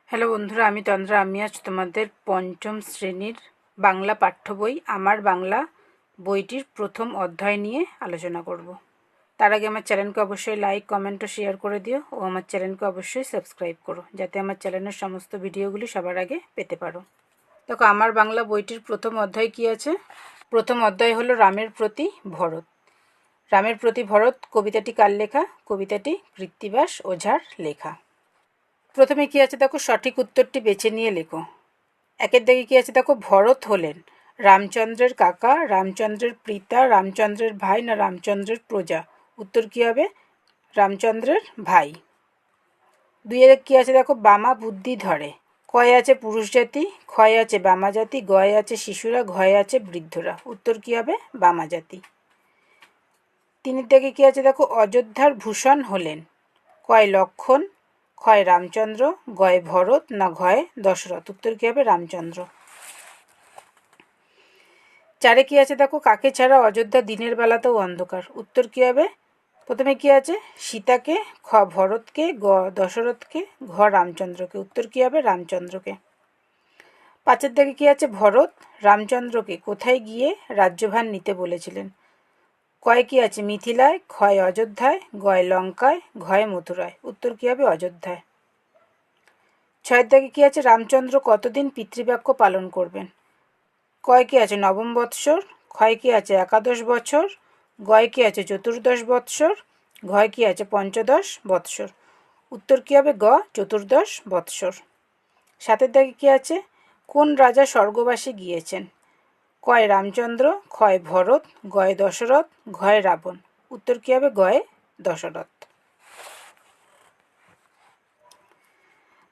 Hello বন্ধুরা, আমি তন্দ্রা। আমি আজ তোমাদের পঞ্চম শ্রেণীর বাংলা পাঠ্য বই আমার বাংলা বইটির প্রথম অধ্যায় নিয়ে আলোচনা করব। তার আগে আমার চ্যানেলকে অবশ্যই লাইক, কমেন্ট ও শেয়ার করে দিও ও আমার চ্যানেলকে অবশ্যই সাবস্ক্রাইব করো, যাতে আমার চ্যানেলের সমস্ত ভিডিওগুলি সবার আগে পেতে পারো। দেখো, আমার বাংলা বইটির প্রথম অধ্যায় কি আছে? প্রথম অধ্যায় হলো রামের প্রতি ভরত। রামের প্রতি ভরত কবিতাটি কার লেখা? কবিতাটি কৃত্তিবাস ওঝার লেখা। প্রথমে কি আছে দেখো, সঠিক উত্তরটি বেছে নিয়ে লেখো। একের দিকে কি আছে দেখো, ভরত হলেন রামচন্দ্রের কাকা, রামচন্দ্রের পিতা, রামচন্দ্রের ভাই না রামচন্দ্রের প্রজা? উত্তর কি হবে? রামচন্দ্রের ভাই। দুইয়ের কি আছে দেখো, বামা বুদ্ধি ধরে। কয়ে আছে পুরুষ জাতি, ক্ষয়ে আছে বামা জাতি, গয়ে আছে শিশুরা, ঘয়ে আছে বৃদ্ধরা? উত্তর কি হবে? বামা জাতি। তিনের দিকে কি আছে দেখো, অযোধ্যার ভূষণ হলেন। কয় লক্ষণ, ক্ষয় রামচন্দ্র, গয়ে ভরত না ঘয়ে দশরথ? উত্তর কি হবে? রামচন্দ্র। চারে কি আছে দেখো, কাকে ছাড়া অযোধ্যা দিনের বেলাতেও অন্ধকার? উত্তর কি হবে? প্রথমে কি আছে, সীতাকে, খ ভরতকে, গ দশরথকে, ঘ রামচন্দ্রকে? উত্তর কি হবে? রামচন্দ্রকে। পাঁচের দিকে কি আছে, ভরত রামচন্দ্রকে কোথায় গিয়ে রাজ্যভার নিতে বলেছিলেন? কয় কি আছে, মিথিলায়, ক্ষয় অযোধ্যায়, গয় লঙ্কায়, ঘয়ে মথুরায়? উত্তর কি হবে? অযোধ্যায়। ছয়ের দাগে কি আছে, রামচন্দ্র কতদিন পিতৃবাক্য পালন করবেন? কয় কি আছে, নবম বৎসর, ক্ষয় কি আছে, একাদশ বছর, গয় কি আছে, চতুর্দশ বৎসর, ঘয় কি আছে, পঞ্চদশ বৎসর? উত্তর কি হবে? গ চতুর্দশ বৎসর। সাতের দাগে কি আছে, কোন রাজা স্বর্গবাসী গিয়েছেন? কয় রামচন্দ্র, ক্ষয় ভরত, গয় দশরথ, ঘয় রাবণ? উত্তর কি হবে? গয়ে দশরথ।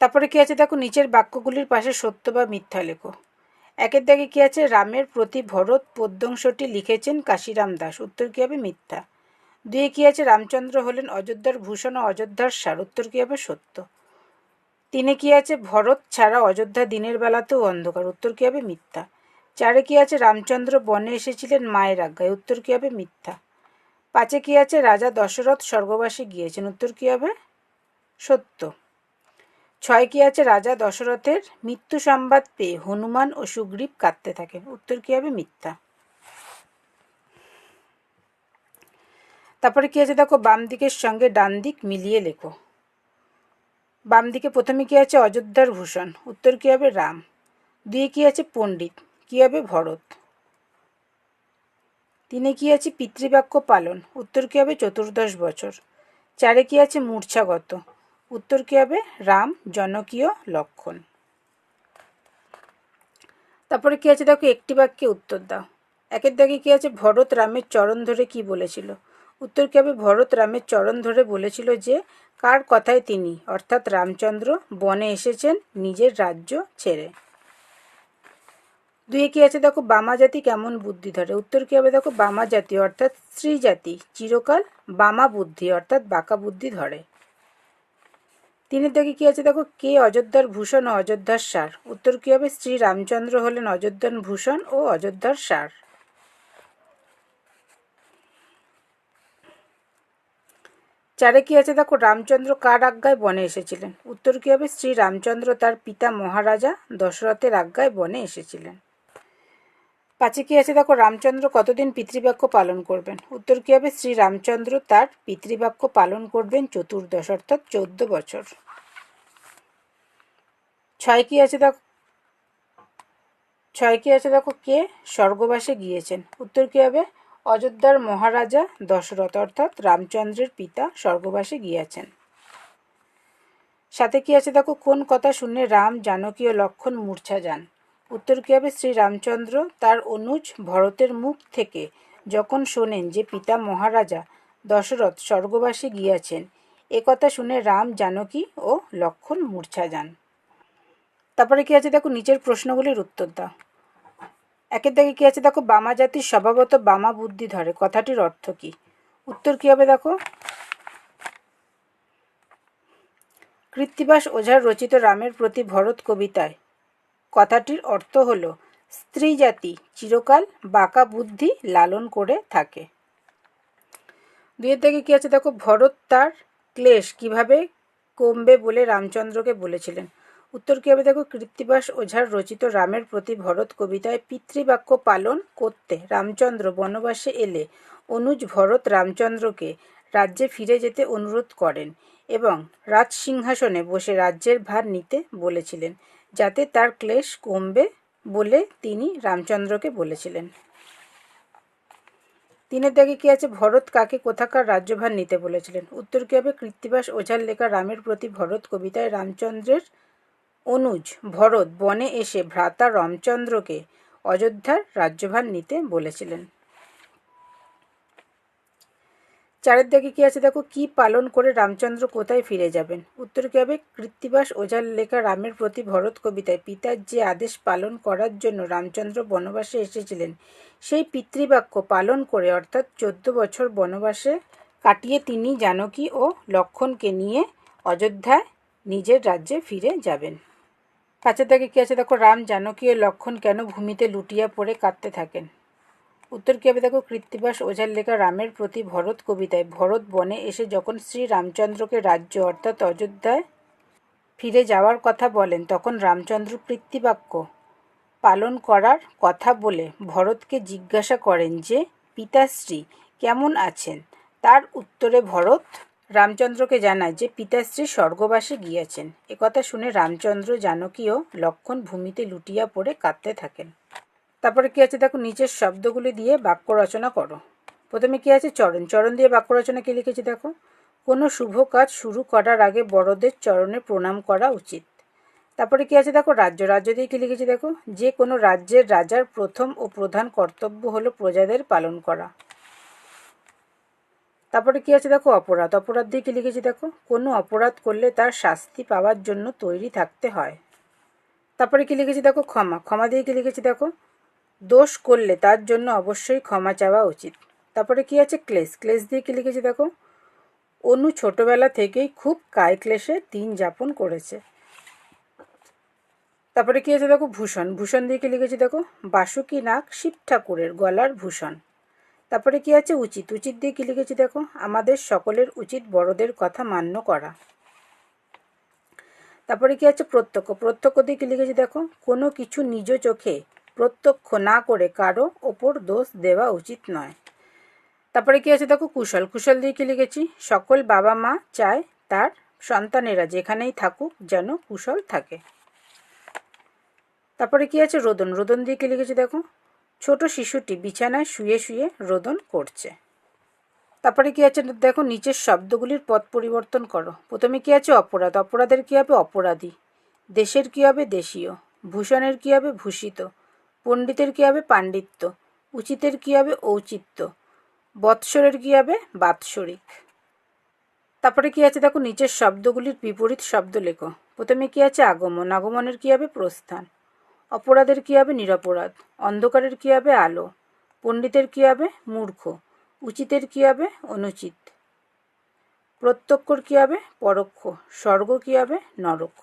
তারপরে কি আছে দেখো, নিচের বাক্যগুলির পাশে সত্য বা মিথ্যা লেখো। একের দাগে কি আছে, রামের প্রতি ভরত পদ্যাংশটি লিখেছেন কাশিরাম দাস? উত্তর কি হবে? মিথ্যা। দুয়ে কি আছে, রামচন্দ্র হলেন অযোধ্যার ভূষণ ও অযোধ্যার সার? উত্তর কি হবে? সত্য। তিনে কি আছে, ভরত ছাড়া অযোধ্যা দিনের বেলাতেও অন্ধকার? উত্তর কি হবে? মিথ্যা। চারে কি আছে, রামচন্দ্র বনে এসেছিলেন মায়ের আজ্ঞায়? উত্তর কি হবে? মিথ্যা। পাঁচে কি আছে, রাজা দশরথ স্বর্গবাসী গিয়েছেন? উত্তর কি হবে? সত্য। ছয় কি আছে, রাজা দশরথের মৃত্যু সংবাদ পেয়ে হনুমান ও সুগ্রীব কাঁদতে থাকেন? উত্তর কি হবে? মিথ্যা। তারপরে কি আছে দেখো, বাম দিকের সঙ্গে ডান দিক মিলিয়ে লেখো। বাম দিকে প্রথমে কি আছে, অযোধ্যার ভূষণ? উত্তর কি হবে? রাম। দুয়ে কি আছে, পণ্ডিত? কি হবে? ভরত। তিনে কি আছে, পিতৃবাক্য পালন? উত্তর কি হবে? চতুর্দশ বছর। চারে কি আছে, মূর্ছাগত? উত্তর কি হবে? রাম, জনকীয়, লক্ষণ। তারপরে কি আছে দেখো, একটি বাক্যে উত্তর দাও। একের দাগে কি আছে, ভরত রামের চরণ ধরে কি বলেছিল? উত্তর কি হবে? ভরত রামের চরণ ধরে বলেছিল যে কার কথায় তিনি অর্থাৎ রামচন্দ্র বনে এসেছেন নিজের রাজ্য ছেড়ে। দুয়ে কি আছে দেখো, বামা জাতি কেমন বুদ্ধি ধরে? উত্তর কি হবে? দেখো, বামা জাতি অর্থাৎ স্ত্রী জাতি চিরকাল বামা বুদ্ধি অর্থাৎ বাঁকা বুদ্ধি ধরে। তিনের দিকে কি আছে দেখো, কে অযোধ্যার ভূষণ ও অযোধ্যার সার? উত্তর কি হবে? শ্রী রামচন্দ্র হলেন অযোধ্যার ভূষণ ও অযোধ্যার সার। চারে কি আছে দেখো, রামচন্দ্র কার আজ্ঞায় বনে এসেছিলেন? উত্তর কি হবে? শ্রী রামচন্দ্র তার পিতা মহারাজা দশরথের আজ্ঞায় বনে এসেছিলেন। পাঁচে কি আছে দেখো, রামচন্দ্র কতদিন পিতৃবাক্য পালন করবেন? উত্তর কি হবে? শ্রী রামচন্দ্র তার পিতৃবাক্য পালন করবেন চতুর্দশ অর্থাৎ 14 বছর। ছয় কি আছে দেখো, কে স্বর্গবাসে গিয়েছেন? উত্তর কি হবে? অযোধ্যার মহারাজা দশরথ অর্থাৎ রামচন্দ্রের পিতা স্বর্গবাসে গিয়েছেন। সাথে কি আছে দেখো, কোন কথা শুনে রাম, জানকী ও লক্ষণ মূর্ছা যান? উত্তর কি হবে? শ্রী রামচন্দ্র তার অনুজ ভরতের মুখ থেকে যখন শোনেন যে পিতা মহারাজা দশরথ স্বর্গবাসে গিয়াছেন, এ কথা শুনে রাম, জানকী ও লক্ষণ মূর্ছা যান। তারপরে কি আছে দেখো, নিচের প্রশ্নগুলির উত্তর দাও। একের দিকে কি আছে দেখো, বামা জাতির স্বভাবত বামা বুদ্ধি ধরে, কথাটির অর্থ কি? উত্তর কি হবে দেখো, কৃত্তিবাস ওঝার রচিত রামের প্রতি ভরত কবিতায় কথাটির অর্থ হল স্ত্রী জাতি চিরকাল বাঁকা বুদ্ধি লালন করে থাকে। দুইয়ের দিকে কি আছে দেখো, ভরত তার ক্লেশ কিভাবে কমবে বলে রামচন্দ্রকে বলেছিলেন? উত্তর কী হবে দেখো, কৃত্তিবাস ওঝার রচিত রামের প্রতি ভরত কবিতায় পিতৃবাক্য পালন করতে রামচন্দ্র বনবাসে এলে অনুজ ভরত রামচন্দ্রকে রাজ্যে ফিরে যেতে অনুরোধ করেন এবং রাজসিংহাসনে বসে রাজ্যের ভার নিতে বলেছিলেন, যাতে তার ক্লেশ কমবে বলে তিনি রামচন্দ্রকে বলেছিলেন। 3 দাগে কি আছে, ভরত কাকে কোথাকার রাজ্যভার নিতে বলেছিলেন? উত্তর কী হবে, কৃত্তিবাস ওঝার লেখা রামের প্রতি ভরত কবিতায় রামচন্দ্রের অনুজ ভরত বনে এসে ভ্রাতা রামচন্দ্রকে অযোধ্যার রাজ্যভার নিতে বলেছিলেন। 4 দাগে কি আছে দেখো, কি পালন করে রামচন্দ্র কোথায় ফিরে যাবেন? উত্তর কী হবে, কৃত্তিবাস ওঝার লেখা রামের প্রতি ভরত কবিতায় পিতার যে আদেশ পালন করার জন্য রামচন্দ্র বনবাসে এসেছিলেন সেই পিতৃবাক্য পালন করে, অর্থাৎ 14 বছর বনবাসে কাটিয়ে তিনি জানকী ও লক্ষ্মণকে নিয়ে অযোধ্যায় নিজের রাজ্যে ফিরে যাবেন। 5 দাগে কি আছে দেখো, রাম জানকী ও লক্ষ্মণ কেন ভূমিতে লুটিয়ে পড়ে কাঁদতে থাকেন? উত্তর কী হবে দেখো, কৃত্তিবাস ওঝার লেখা রামের প্রতি ভরত কবিতায় ভরত বনে এসে যখন শ্রী রামচন্দ্রকে রাজ্য অর্থাৎ অযোধ্যায় ফিরে যাওয়ার কথা বলেন, তখন রামচন্দ্র পিতৃবাক্য পালন করার কথা বলে ভরতকে জিজ্ঞাসা করেন যে পিতাশ্রী কেমন আছেন। তার উত্তরে ভরত রামচন্দ্রকে জানায় যে পিতাশ্রী স্বর্গবাসে গিয়েছেন। একথা শুনে রামচন্দ্র, জানকী ও লক্ষ্মণ ভূমিতে লুটিয়া পড়ে কাঁদতে থাকেন। তারপরে কি আছে দেখো, নিচের শব্দগুলি দিয়ে বাক্য রচনা করো। প্রথমে কি আছে, চরণ। চরণ দিয়ে বাক্য রচনা কি লিখেছি দেখো, কোনো শুভ কাজ শুরু করার আগে বড়দের চরণে প্রণাম করা উচিত। তারপরে কি আছে দেখো, রাজ্য। রাজ্য দিয়ে কি লিখেছি দেখো, যে কোনো রাজ্যের রাজার প্রথম ও প্রধান কর্তব্য হলো প্রজাদের পালন করা। তারপরে কি আছে দেখো, অপরাধ। অপরাধ দিয়ে কি লিখেছি দেখো, কোনো অপরাধ করলে তার শাস্তি পাওয়ার জন্য তৈরি থাকতে হয়। তারপরে কি লিখেছি দেখো, ক্ষমা। ক্ষমা দিয়ে কি লিখেছি দেখো, দোষ করলে তার জন্য অবশ্যই ক্ষমা চাওয়া উচিত। তারপরে কি আছে, ক্লেশ। ক্লেশ দিয়ে কি লিখেছি দেখো, অনু ছোটবেলা থেকেই খুব কায় ক্লেশে দিন যাপন করেছে। তারপরে কি আছে দেখো, ভূষণ। ভূষণ দিয়ে কি লিখেছি দেখো, বাসুকি নাগ শিব ঠাকুরের গলার ভূষণ। তারপরে কি আছে, উচিত। উচিত দিয়ে কি লিখেছি দেখো, আমাদের সকলের উচিত বড়দের কথা মান্য করা। তারপরে কি আছে, প্রত্যক্ষ। প্রত্যক্ষ দিয়ে কি লিখেছি দেখো, কোনো কিছু নিজ চোখে প্রত্যক্ষ না করে কারো ওপর দোষ দেওয়া উচিত নয়। তারপরে কি আছে দেখো, কুশল। কুশল দিয়ে কি লিখেছি, সকল বাবা মা চায় তার সন্তানেরা যেখানেই থাকুক যেন কুশল থাকে। তারপরে কি আছে, রোদন। রোদন দিয়ে কি লিখেছি দেখো, ছোট শিশুটি বিছানায় শুয়ে শুয়ে রোদন করছে। তারপরে কি আছে দেখো, নিচের শব্দগুলির পদ পরিবর্তন করো। প্রথমে কি আছে, অপরাধ। অপরাধের কি হবে, অপরাধী। দেশের কি হবে, দেশীয়। ভূষণের কি হবে, ভূষিত। পণ্ডিতের কি হবে, পাণ্ডিত্য। উচিতের কি হবে, ঔচিত্য। বৎসরের কি হবে, বাৎসরিক। তারপরে কি আছে দেখো, নিচের শব্দগুলির বিপরীত শব্দ লেখো। প্রথমে কি আছে, আগমন। আগমনের কি হবে, প্রস্থান। অপরাধের কি হবে, নিরপরাধ। অন্ধকারের কি হবে, আলো। পণ্ডিতের কি হবে, মূর্খ। উচিতের কি হবে, অনুচিত। প্রত্যক্ষর কি হবে, পরোক্ষ। স্বর্গ কি হবে, নরক।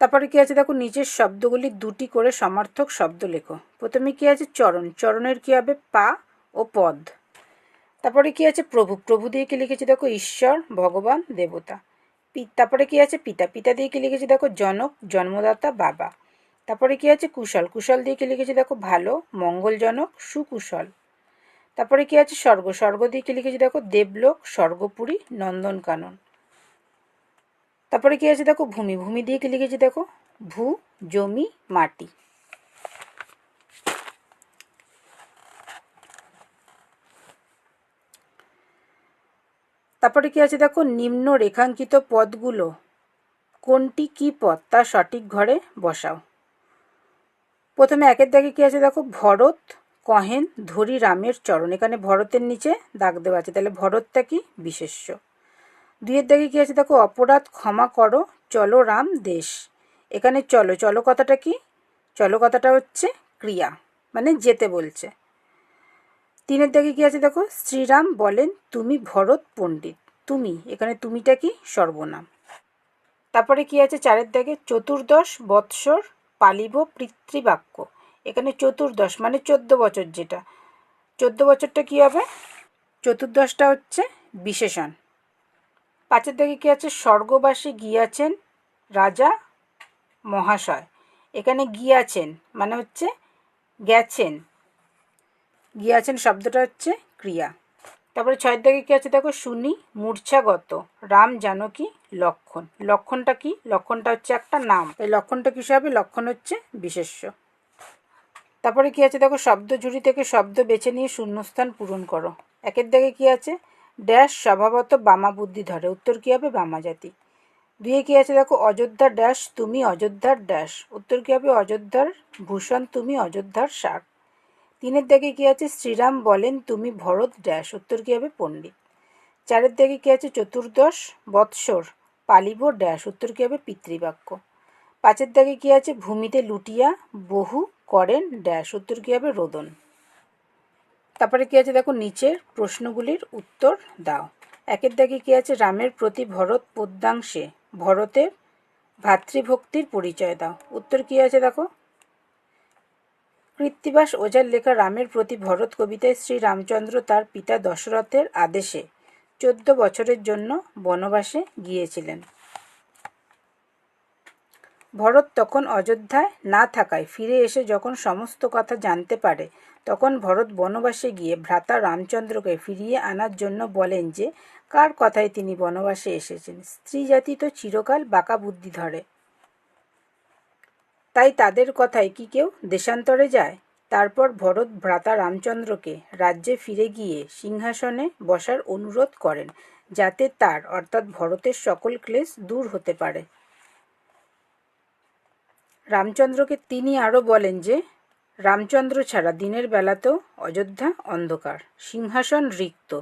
তারপরে কি আছে দেখো, নিচের শব্দগুলি দুটি করে সমার্থক শব্দ লেখো। প্রথমে কি আছে, চরণ। চরণের কি হবে, পা ও পদ। তারপরে কি আছে, প্রভু। প্রভু দিয়ে কি লিখেছি দেখো, ঈশ্বর, ভগবান, দেবতা। তারপরে কি আছে, পিতা। পিতা দিয়ে কি লিখেছি দেখো, জনক, জন্মদাতা, বাবা। তারপরে কি আছে, কুশল। কুশল দিয়ে কি লিখেছি দেখো, ভালো, মঙ্গলজনক, সুকুশল। তারপরে কি আছে, স্বর্গ। স্বর্গ দিয়ে কি লিখেছি দেখো, দেবলোক, স্বর্গপুরী, নন্দনকানন। তারপরে কি আছে দেখো, ভূমি। ভূমি দিয়ে কি লিখেছি দেখো, ভূ, জমি, মাটি। তারপরে কি আছে দেখো, নিম্ন রেখাঙ্কিত পদগুলো কোনটি কি পদ তা সঠিক ঘরে বসাও। প্রথমে 1 দাগে কি আছে দেখো, ভরত কহেন ধরি রামের চরণ। এখানে ভরতের নিচে দাগ দেওয়া আছে, তাহলে ভরতটা কি, বিশেষ্য। 2 দাগে কি আছে দেখো, অপরাধ ক্ষমা করো চলো রাম দেশ। এখানে চলো। চলো কথাটা কি, চলো কথাটা হচ্ছে ক্রিয়া, মানে যেতে বলছে। 3 দাগে কি আছে দেখো, শ্রীরাম বলেন তুমি ভরত পণ্ডিত। তুমি, এখানে তুমিটা কি, সর্বনাম। তারপরে কি আছে 4 দাগে, চতুর্দশ বৎসর পালিব পিতৃবাক্য। এখানে চতুর্দশ মানে 14 বছর, যেটা 14 বছরটা কি হবে, চতুর্দশটা হচ্ছে বিশেষণ। 5 দাগে কি আছে, স্বর্গবাসী গিয়াছেন রাজা মহাশয়। এখানে গিয়াছেন মানে হচ্ছে গেছেন, গিয়াছেন শব্দটা হচ্ছে ক্রিয়া। তারপরে 6 দাগে কী আছে দেখো, শুনি মূর্ছাগত রাম জানকী লক্ষণ। লক্ষণটা কি? লক্ষণটা হচ্ছে একটা নাম, এই লক্ষণটা কিসে হবে? লক্ষণ হচ্ছে বিশেষ্য। তারপরে কি আছে দেখো, শব্দ ঝুড়ি থেকে শব্দ বেছে নিয়ে শূন্যস্থান পূরণ করো। 1 দাগে কি আছে, ড্যাশ স্বভাবত বামা বুদ্ধি ধরে। উত্তর কি হবে? বামা জাতি। 2 কি আছে দেখো, অযোধ্যা ড্যাশ তুমি অযোধ্যার ড্যাশ। উত্তর কি হবে? অযোধ্যার ভূষণ তুমি অযোধ্যার সার। 3 দাগে কি আছে, শ্রীরাম বলেন তুমি ভরত ড্যাশ। উত্তর কি হবে? পণ্ডিত। 4 দাগে কি আছে, চতুর্দশ বৎসর পালিব ড্যাশ। উত্তর কি হবে? পিতৃবাক্য। 5 দাগে কি আছে, ভূমিতে লুটিয়া বহু করেন ড্যাশ। উত্তর কি হবে? রোদন। তারপরে কি আছে দেখো, নিচের প্রশ্নগুলির উত্তর দাও। 1 দাগে কি আছে, রামের প্রতি ভরত পদ্যাংশে ভরতের ভাতৃভক্তির পরিচয় দাও। উত্তর কি আছে দেখো, কৃত্তিবাস ওঝার লেখা রামের প্রতি ভরত কবিতায় শ্রী রামচন্দ্র তার পিতা দশরথের আদেশে 14 বছরের জন্য বনবাসে গিয়েছিলেন। ভরত তখন অযোধ্যায় না থাকায় ফিরে এসে যখন সমস্ত কথা জানতে পারে, তখন ভরত বনবাসে গিয়ে ভ্রাতা রামচন্দ্রকে ফিরিয়ে আনার জন্য বলেন যে কার কথায় তিনি বনবাসে এসেছেন। স্ত্রী জাতি তো চিরকাল বাঁকা বুদ্ধি ধরে, তাই তাদের কথায় কি কেউ দেশান্তরে যায়? তারপর ভরত ভ্রাতা রামচন্দ্রকে রাজ্যে ফিরে গিয়ে সিংহাসনে বসার অনুরোধ করেন, যাতে তার অর্থাৎ ভরতের সকল ক্লেশ দূর হতে পারে। রামচন্দ্রকে তিনি আরও বলেন যে রামচন্দ্র ছাড়া দিনের বেলাতেও অযোধ্যা অন্ধকার, সিংহাসন রিক্ত,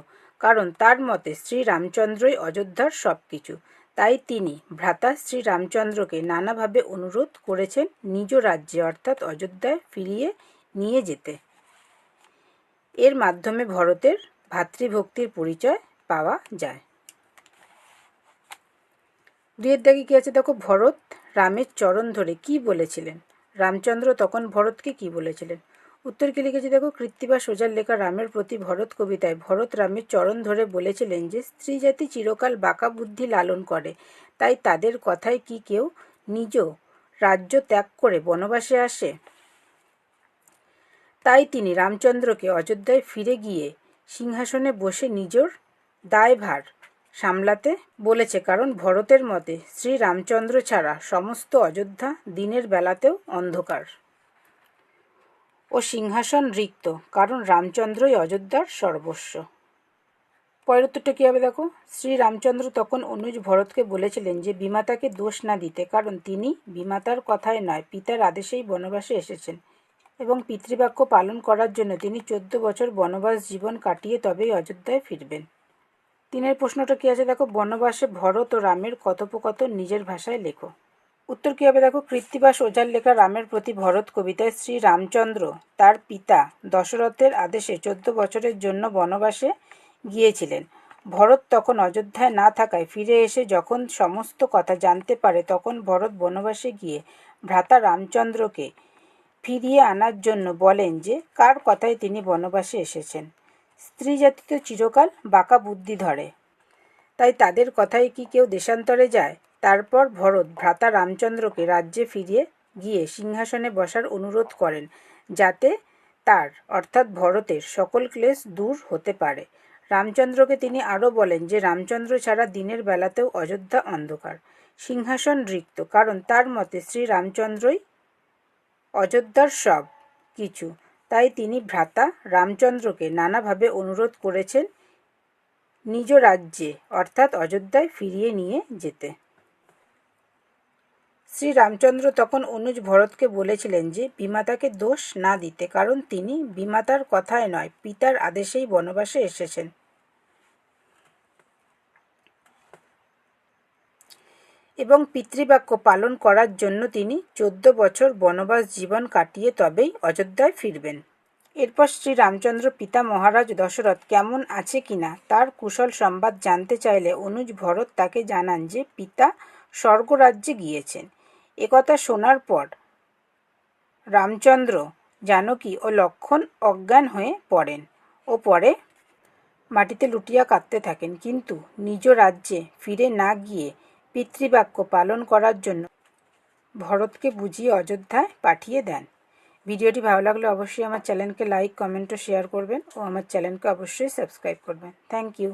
কারণ তার মতে শ্রী রামচন্দ্রই অযোধ্যার সব কিছু। তাই তিনি ভ্রাতা শ্রী রামচন্দ্রকে নানাভাবে অনুরোধ করেছেন নিজ রাজ্যে অর্থাৎ অযোধ্যায় ফিরিয়ে নিয়ে যেতে। এর মাধ্যমে ভরতের ভাতৃভক্তির পরিচয় পাওয়া যায়। 2 দাগে কি আছে দেখো, ভরত রামের চরণ ধরে কি বলেছিলেন? রামচন্দ্র তখন ভরতকে কি বলেছিলেন? উত্তর কি লিখেছে দেখো, কৃত্তিবাস ওঝার লেখা রামের প্রতি ভরত কবিতায় ভরত রামের চরণ ধরে বলেছিলেন যে স্ত্রী জাতি চিরকাল বাঁকা বুদ্ধি লালন করে, তাই তাদের কথায় কি কেউ নিজ রাজ্য ত্যাগ করে বনবাসে আসে? তাই তিনি রামচন্দ্রকে অযোধ্যায় ফিরে গিয়ে সিংহাসনে বসে নিজের দায়ভার সামলাতে বলেছে, কারণ ভরতের মতে শ্রী রামচন্দ্র ছাড়া সমস্ত অযোধ্যা দিনের বেলাতেও অন্ধকার ও সিংহাসন রিক্ত, কারণ রামচন্দ্রই অযোধ্যার সর্বস্ব। পরের উত্তরটা কী হবে দেখো, শ্রী রামচন্দ্র তখন অনুজ ভরতকে বলেছিলেন যে বিমাতাকে দোষ না দিতে, কারণ তিনি বিমাতার কথায় নয় পিতার আদেশেই বনবাসে এসেছেন এবং পিতৃবাক্য পালন করার জন্য তিনি 14 বছর বনবাস জীবন কাটিয়ে তবেই অযোধ্যায় ফিরবেন। 3 প্রশ্নটা কি আছে দেখো, বনবাসে ভরত ও রামের কথোপকথন নিজের ভাষায় লেখো। উত্তর কি হবে দেখো, কৃত্তিবাস ওঝার লেখা রামের প্রতি ভরত কবিতায় শ্রী রামচন্দ্র তার পিতা দশরথের আদেশে 14 বছরের জন্য বনবাসে গিয়েছিলেন। ভরত তখন অযোধ্যায় না থাকায় ফিরে এসে যখন সমস্ত কথা জানতে পারে, তখন ভরত বনবাসে গিয়ে ভ্রাতা রামচন্দ্রকে ফিরিয়ে আনার জন্য বলেন যে কার কথায় তিনি বনবাসে এসেছেন। স্ত্রী জাতি তো চিরকাল বাঁকা বুদ্ধি ধরে, তাই তাদের কথায় কি কেউ দেশান্তরে যায়? তারপর ভরত ভ্রাতা রামচন্দ্রকে রাজ্যে ফিরিয়ে গিয়ে সিংহাসনে বসার অনুরোধ করেন, যাতে তার অর্থাৎ ভরতের সকল ক্লেশ দূর হতে পারে। রামচন্দ্রকে তিনি আরও বলেন যে রামচন্দ্র ছাড়া দিনের বেলাতেও অযোধ্যা অন্ধকার, সিংহাসন রিক্ত, কারণ তার মতে শ্রী রামচন্দ্রই অযোধ্যার সব কিছু। তাই তিনি ভ্রাতা রামচন্দ্রকে নানাভাবে অনুরোধ করেছেন নিজ রাজ্যে অর্থাৎ অযোধ্যায় ফিরিয়ে নিয়ে যেতে। শ্রী রামচন্দ্র তখন অনুজ ভরতকে বলেছিলেন যে বিমাতাকে দোষ না দিতে, কারণ তিনি বিমাতার কথায় নয় পিতার আদেশেই বনবাসে এসেছেন এবং পিতৃবাক্য পালন করার জন্য তিনি 14 বছর বনবাস জীবন কাটিয়ে তবেই অযোধ্যায় ফিরবেন। এরপর শ্রী রামচন্দ্র পিতা মহারাজ দশরথ কেমন আছে কিনা তার কুশল সংবাদ জানতে চাইলে অনুজ ভরত তাকে জানান যে পিতা স্বর্গরাজ্যে গিয়েছেন। একথা শোনার পর রামচন্দ্র, জানকী ও লক্ষ্মণ অজ্ঞান হয়ে পড়েন ও পরে মাটিতে লুটিয়া কাঁদতে থাকেন, কিন্তু নিজ রাজ্যে ফিরে না গিয়ে পিতৃবাক্য পালন করার জন্য ভরতকে বুঝিয়ে অযোধ্যায় পাঠিয়ে দেন। ভিডিওটি ভালো লাগলে অবশ্যই আমার চ্যানেলকে লাইক, কমেন্ট ও শেয়ার করবেন ও আমার চ্যানেলকে অবশ্যই সাবস্ক্রাইব করবেন। Thank you.